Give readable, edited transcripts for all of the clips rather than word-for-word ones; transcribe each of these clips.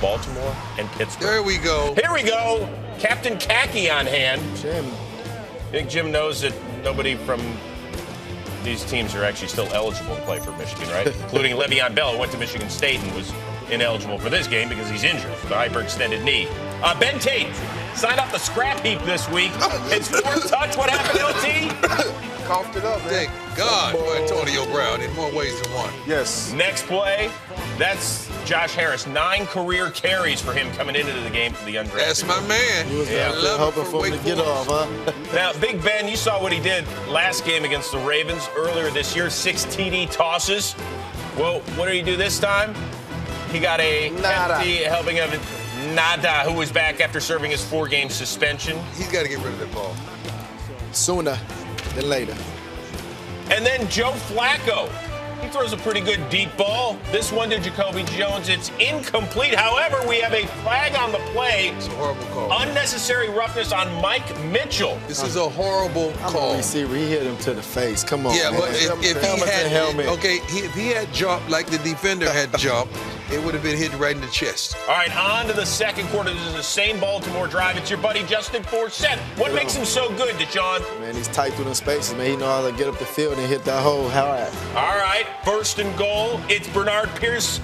Baltimore and Pittsburgh. There we go. Here we go. Captain Khaki on hand. Jim. Big Jim knows that nobody from these teams are actually still eligible to play for Michigan, right? Including Le'Veon Bell, who went to Michigan State and was ineligible for this game because he's injured with a hyperextended knee. Ben Tate signed off the scrap heap this week. His fourth touch. What happened, LT? Coughed it up, man. Thank God for Antonio Brown in more ways than one. Yes. Next play, that's Josh Harris. 9 career carries for him coming into the game for the undrafted. That's my man. He was Yeah. out there hoping for him to get off, huh? Now, Big Ben, you saw what he did last game against the Ravens earlier this year, 6 TD tosses. Well, what did he do this time? He got a hefty helping of Nada, who was back after serving his 4-game suspension. He's got to get rid of that ball. Sooner than later. And then Joe Flacco. He throws a pretty good deep ball. This one to Jacoby Jones. It's incomplete. However, we have a flag on the play. It's a horrible call. Unnecessary roughness on Mike Mitchell. This is a horrible I'm call. a receiver. He hit him to the face. Come on, Yeah, man. but if Helmet he to had helmet. okay, if he had jumped like the defender had jumped, it would have been hit right in the chest. All right, on to the second quarter. This is the same Baltimore drive. It's your buddy Justin Forsett. What makes him so good, Deshaun? Man, he's tight through them spaces, man. He know how to get up the field and hit that hole hard. All right, first and goal. It's Bernard Pierce.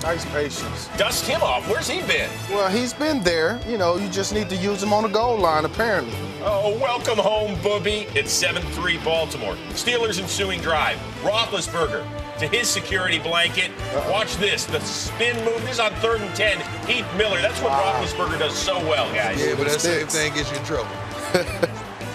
Nice patience. Dust him off. Where's he been? Well, he's been there. You know, you just need to use him on the goal line, apparently. Oh, welcome home, Booby. It's 7-3 Baltimore. Steelers ensuing drive. Roethlisberger to his security blanket. Watch this. The spin move. This is on 3rd and 10. Heath Miller. That's what Roethlisberger does so well, guys. Yeah, but that same thing gets you in trouble.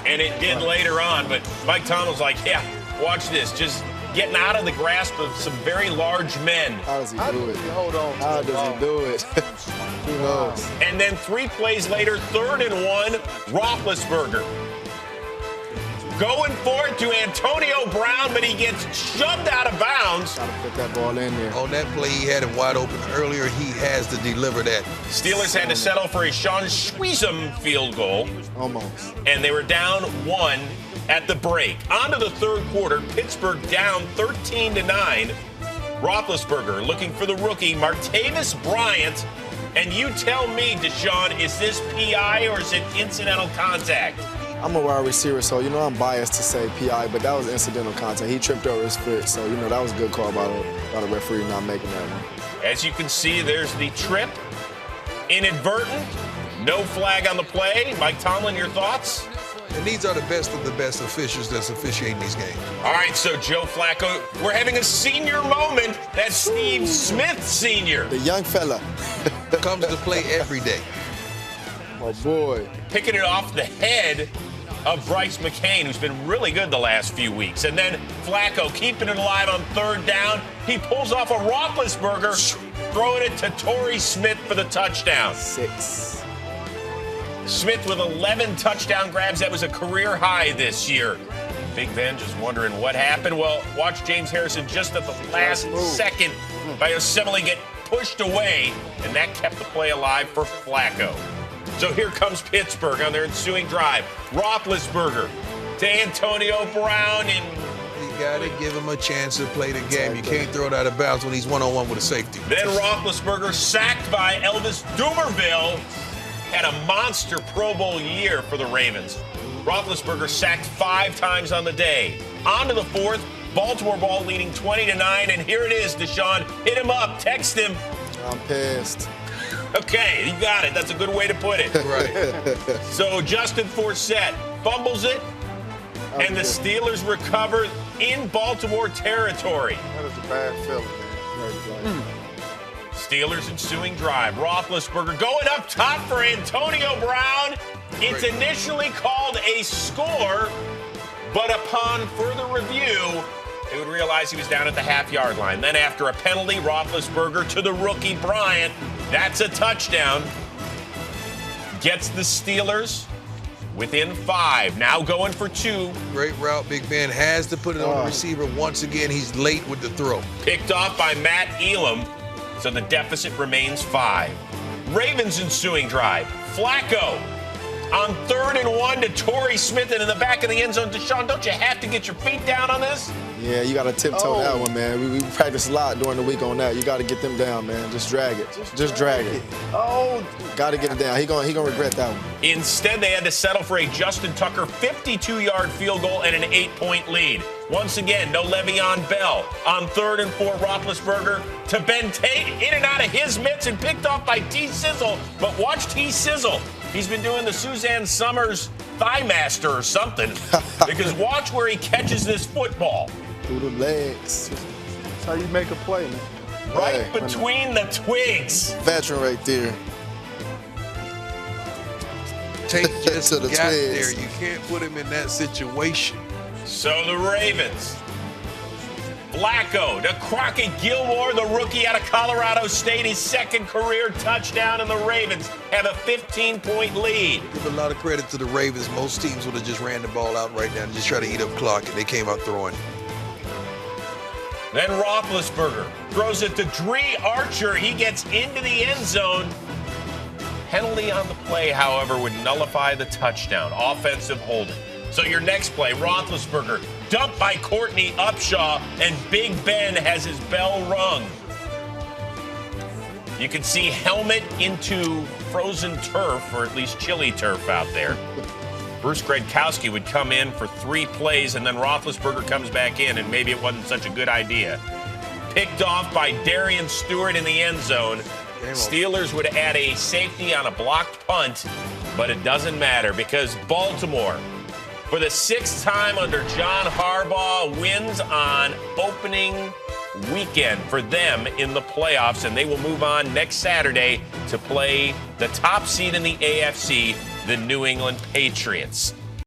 And it did later on, but Mike Tomlin's like, yeah, watch this. Just getting out of the grasp of some very large men. How does he do it? Hold on. How does he do it? Who knows? And then 3 plays later, 3rd and 1, Roethlisberger. Going for it to Antonio Brown, but he gets shoved out of bounds. Gotta put that ball in there. On that play, he had him wide open earlier. He has to deliver that. Steelers had to settle for a Sean Schweizum field goal, Almost. and they were down 1 at the break. On to the third quarter, Pittsburgh down 13-9. Roethlisberger looking for the rookie, Martavis Bryant. And you tell me, Deshaun, is this PI or is it incidental contact? I'm a wide receiver, so, you know, I'm biased to say PI, but that was incidental contact. He tripped over his foot, so, you know, that was a good call by the referee not making that one. As you can see, there's the trip. Inadvertent. No flag on the play. Mike Tomlin, your thoughts? And these are the best of the best officials that's officiating these games. All right, so Joe Flacco, we're having a senior moment. That's Steve Smith Sr. The young fella. Comes to play every day. Oh, boy. Picking it off the head of Bryce McCain, who's been really good the last few weeks. And then Flacco keeping it alive on 3rd down. He pulls off a Roethlisberger, throwing it to Torrey Smith for the touchdown. 6. Smith with 11 touchdown grabs. That was a career high this year. Big Ben just wondering what happened. Well, watch James Harrison just at the last second by Osemele get pushed away, and that kept the play alive for Flacco. So here comes Pittsburgh on their ensuing drive. Roethlisberger to Antonio Brown, and You got to give him a chance to play the game. You can't throw it out of bounds when he's one-on-one with a safety. then Roethlisberger sacked by Elvis Dumervil. Had a monster Pro Bowl year for the Ravens. Roethlisberger sacked 5 times on the day. On to the 4th, Baltimore ball leading 20-9, and here it is, Deshaun. Hit him up, text him. I'm pissed. Okay, you got it. That's a good way to put it. Right. So Justin Forsett fumbles it, and the Steelers recover in Baltimore territory. That is a bad feeling, man. Steelers ensuing drive. Roethlisberger going up top for Antonio Brown. It's initially called a score, but upon further review, they would realize he was down at the half-yard line. Then after a penalty, Roethlisberger to the rookie Bryant. That's a touchdown. Gets the Steelers within 5. Now going for 2. Great route. Big Ben has to put it on the receiver. Once again, he's late with the throw. Picked off by Matt Elam. So the deficit remains 5. Ravens ensuing drive. Flacco on 3rd and 1 to Torrey Smith, and in the back of the end zone. Deshaun, don't you have to get your feet down on this? Yeah, you got to tiptoe that one, man. We practice a lot during the week on that. You got to get them down, man. Just drag it. Just drag it. Oh, Got to get it down. He gonna regret that one. Instead, they had to settle for a Justin Tucker 52-yard field goal and an 8-point lead. Once again, no Le'Veon Bell. On 3rd and 4, Roethlisberger to Ben Tate, in and out of his mitts and picked off by T. Sizzle. But watch T. Sizzle. He's been doing the Suzanne Summers Thigh Master or something. Because watch where he catches this football. Through the legs. that's how you make a play, man. Right Hey, between the twigs. Veteran right there. Tate just To the got Twigs. there. You can't put him in that situation. So the Ravens. Flacco to Crockett Gilmore, the rookie out of Colorado State, his second career touchdown, and the Ravens have a 15-point lead. Give a lot of credit to the Ravens. Most teams would have just ran the ball out right now and just try to eat up clock, and they came out throwing. Then Roethlisberger throws it to Dree Archer. He gets into the end zone. Penalty on the play, however, would nullify the touchdown. Offensive holding. So your next play, Roethlisberger, dumped by Courtney Upshaw, and Big Ben has his bell rung. You can see helmet into frozen turf, or at least chilly turf out there. Bruce Gradkowski would come in for 3 plays, and then Roethlisberger comes back in, and maybe it wasn't such a good idea. Picked off by Darian Stewart in the end zone. Steelers would add a safety on a blocked punt, but it doesn't matter because Baltimore, for the 6th time under John Harbaugh, wins on opening weekend for them in the playoffs, and they will move on next Saturday to play the top seed in the AFC, the New England Patriots.